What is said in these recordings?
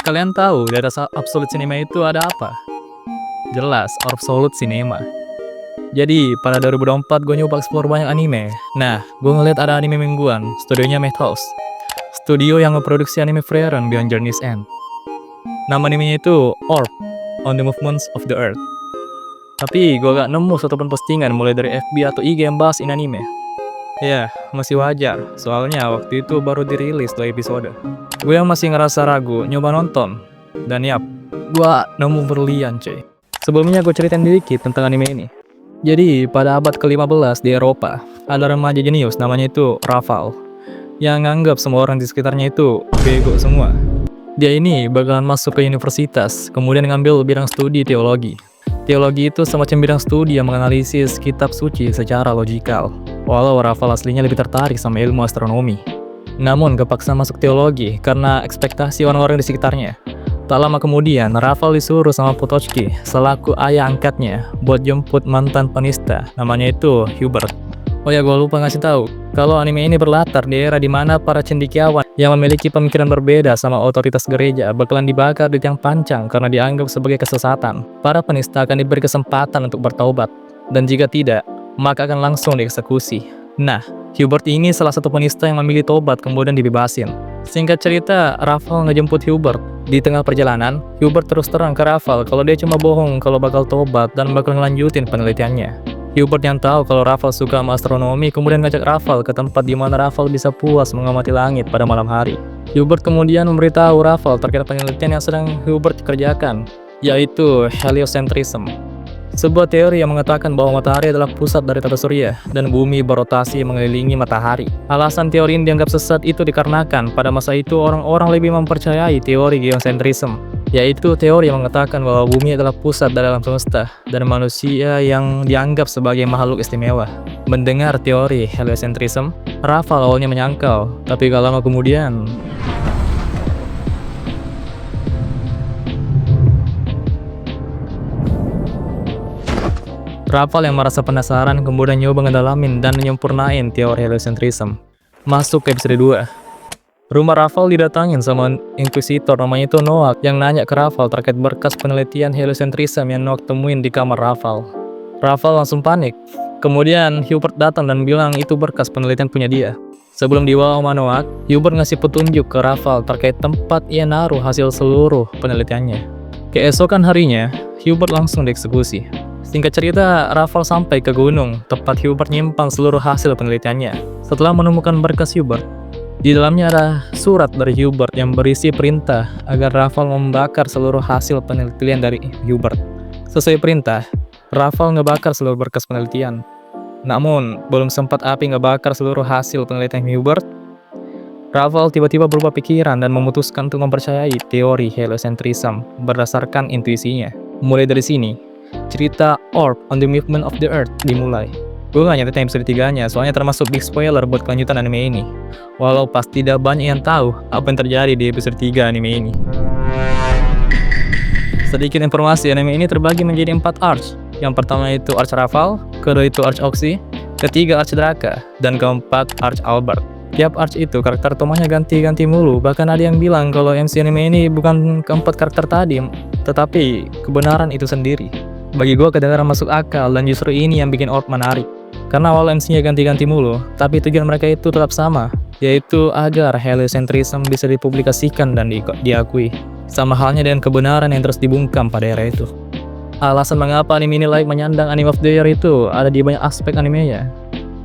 Kalian tahu dari Absolute Cinema itu ada apa? Jelas, Absolute Cinema. Jadi, pada 2024 gue nyoba explore banyak anime. Nah, gue ngeliat ada anime mingguan, studionya Madhouse. Studio yang ngeproduksi anime Frieren Beyond Journey's End. Nama animenya itu Orb, On the Movements of the Earth. Tapi gue gak nemu satupun postingan mulai dari FB atau IG yang bahas ini anime. Ya, masih wajar, soalnya waktu itu baru dirilis 2 episode. Gue yang masih ngerasa ragu, nyoba nonton. Dan yap, gue nemu berlian cuy. Sebelumnya gue ceritain dikit tentang anime ini. Jadi, pada abad ke-15 di Eropa, ada remaja jenius namanya itu Rafal, yang nganggap semua orang di sekitarnya itu bego semua. Dia ini bakalan masuk ke universitas, kemudian ngambil bidang studi teologi. Teologi itu semacam bidang studi yang menganalisis kitab suci secara logikal. Walau Rafal aslinya lebih tertarik sama ilmu astronomi. Namun kepaksa masuk teologi karena ekspektasi orang-orang di sekitarnya. Tak lama kemudian, Rafal disuruh sama Potocki selaku ayah angkatnya buat jemput mantan penista, namanya itu Hubert. Oh ya, gue lupa ngasih tahu kalau anime ini berlatar di era di mana para cendekiawan yang memiliki pemikiran berbeda sama otoritas gereja bakalan dibakar di tiang pancang karena dianggap sebagai kesesatan. Para penista akan diberi kesempatan untuk bertaubat, dan jika tidak, maka akan langsung dieksekusi. Nah, Hubert ini salah satu penista yang memilih tobat kemudian dibebasin. Singkat cerita, Rafal ngejemput Hubert. Di tengah perjalanan, Hubert terus terang ke Rafal kalau dia cuma bohong kalau bakal tobat dan bakal ngelanjutin penelitiannya. Hubert yang tahu kalau Rafal suka sama astronomi kemudian ngajak Rafal ke tempat di mana Rafal bisa puas mengamati langit pada malam hari. Hubert kemudian memberitahu Rafal terkait penelitian yang sedang Hubert kerjakan, yaitu heliocentrism. Sebuah teori yang mengatakan bahwa matahari adalah pusat dari tata surya dan bumi berotasi mengelilingi matahari. Alasan teori ini dianggap sesat itu dikarenakan pada masa itu orang-orang lebih mempercayai teori geocentrism, yaitu teori yang mengatakan bahwa bumi adalah pusat dari alam semesta dan manusia yang dianggap sebagai makhluk istimewa. Mendengar teori heliocentrism, Rafal awalnya menyangkal, tapi gak lama kemudian Rafal yang merasa penasaran kemudian nyoba ngedalamin dan menyempurnain teori heliocentrism. Masuk ke episode 2. Rumah Rafal didatangin sama inkuisitor namanya itu Noak yang nanya ke Rafal terkait berkas penelitian heliocentrism yang Noak temuin di kamar Rafal. Rafal langsung panik. Kemudian Hubert datang dan bilang itu berkas penelitian punya dia. Sebelum dibawa sama Noak, Hubert ngasih petunjuk ke Rafal terkait tempat ia naruh hasil seluruh penelitiannya. Keesokan harinya, Hubert langsung dieksekusi. Singkat cerita, Rafal sampai ke gunung, tempat Hubert nyimpan seluruh hasil penelitiannya. Setelah menemukan berkas Hubert, di dalamnya ada surat dari Hubert yang berisi perintah agar Rafal membakar seluruh hasil penelitian dari Hubert. Sesuai perintah, Rafal ngebakar seluruh berkas penelitian. Namun, belum sempat api ngebakar seluruh hasil penelitian Hubert, Rafal tiba-tiba berubah pikiran dan memutuskan untuk mempercayai teori heliocentrism berdasarkan intuisinya. Mulai dari sini, cerita Orb on the Movement of the Earth dimulai. Gue gak nyatetin episode 3-nya, soalnya termasuk big spoiler buat kelanjutan anime ini. Walau pasti tidak banyak yang tahu apa yang terjadi di episode 3 anime ini. Sedikit informasi, anime ini terbagi menjadi 4 arch. Yang pertama itu Arch Rafal, kedua itu Arch Oxy, ketiga Arch Draka, dan keempat Arch Albert. Tiap arch itu karakter tokohnya ganti-ganti mulu. Bahkan ada yang bilang kalau MC anime ini bukan keempat karakter tadi, tetapi kebenaran itu sendiri. Bagi gue kedengaran masuk akal dan justru ini yang bikin Orb menarik. Karena awal MC-nya ganti-ganti mulu, tapi tujuan mereka itu tetap sama, yaitu agar heliocentrism bisa dipublikasikan dan diakui. Sama halnya dengan kebenaran yang terus dibungkam pada era itu. Alasan mengapa anime ini layak menyandang Anime of the Year itu ada di banyak aspek animenya.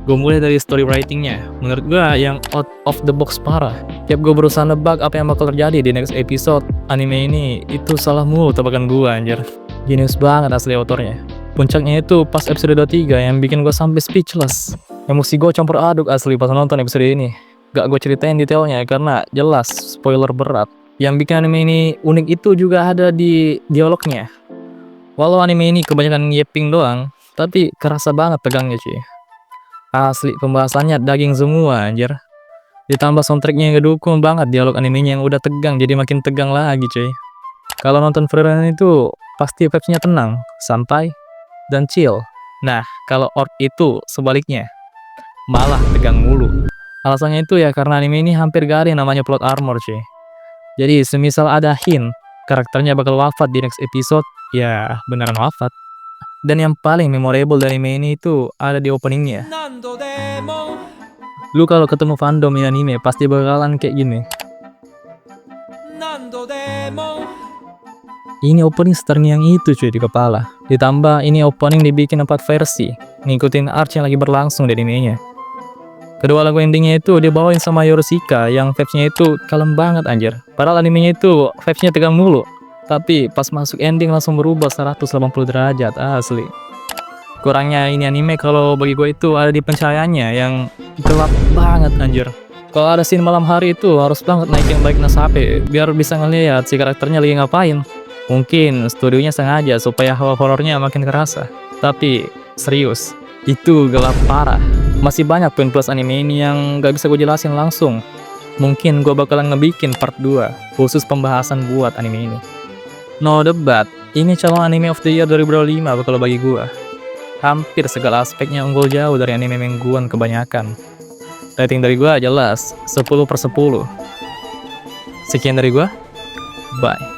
Gue mulai dari story writing-nya. Menurut gue yang out of the box parah. Tiap gue berusaha nebak apa yang bakal terjadi di next episode anime ini, itu salah mulu tebakan gue anjir. Genius banget asli autornya. Puncaknya itu pas episode 23 yang bikin gue sampai speechless. Emosi gue campur aduk asli pas nonton episode ini. Gak gue ceritain detailnya karena jelas spoiler berat. Yang bikin anime ini unik itu juga ada di dialognya. Walau anime ini kebanyakan yeping doang, tapi kerasa banget tegangnya cuy. Asli pembahasannya daging semua anjir. Ditambah soundtracknya yang ngedukung banget dialog animenya yang udah tegang jadi makin tegang lagi cuy. Kalau nonton Frieren itu pasti vibes-nya tenang, santai, dan chill. Nah, kalau Orb itu sebaliknya, malah tegang mulu. Alasannya itu ya karena anime ini hampir gak ada yang namanya plot armor cuy. Jadi semisal ada hint karakternya bakal wafat di next episode, ya beneran wafat. Dan yang paling memorable dari anime ini itu ada di openingnya. Lu kalau ketemu fandom ini anime pasti bakalan kayak gini. Ini opening terngiang itu cuy di kepala. Ditambah ini opening dibikin 4 versi, ngikutin arc yang lagi berlangsung di animenya. Kedua lagu endingnya itu dibawain sama Yorushika yang vibes-nya itu kalem banget anjir. Padahal animenya itu vibes-nya tegang mulu. Tapi pas masuk ending langsung berubah 180 derajat asli. Kurangnya ini anime kalau bagi gue itu ada di pencahayaannya yang gelap banget anjir. Kalau ada scene malam hari itu harus banget naikin brightness HP biar bisa ngeliat si karakternya lagi ngapain. Mungkin studionya sengaja supaya hawa horornya makin kerasa. Tapi serius, itu gelap parah. Masih banyak poin plus anime ini yang gak bisa gue jelasin langsung. Mungkin gue bakalan ngebikin part 2 khusus pembahasan buat anime ini. No debat, ini calon anime of the year 2025 kalau bagi gue. Hampir segala aspeknya unggul jauh dari anime mingguan kebanyakan. Rating dari gue jelas 10/10. Sekian dari gue, bye.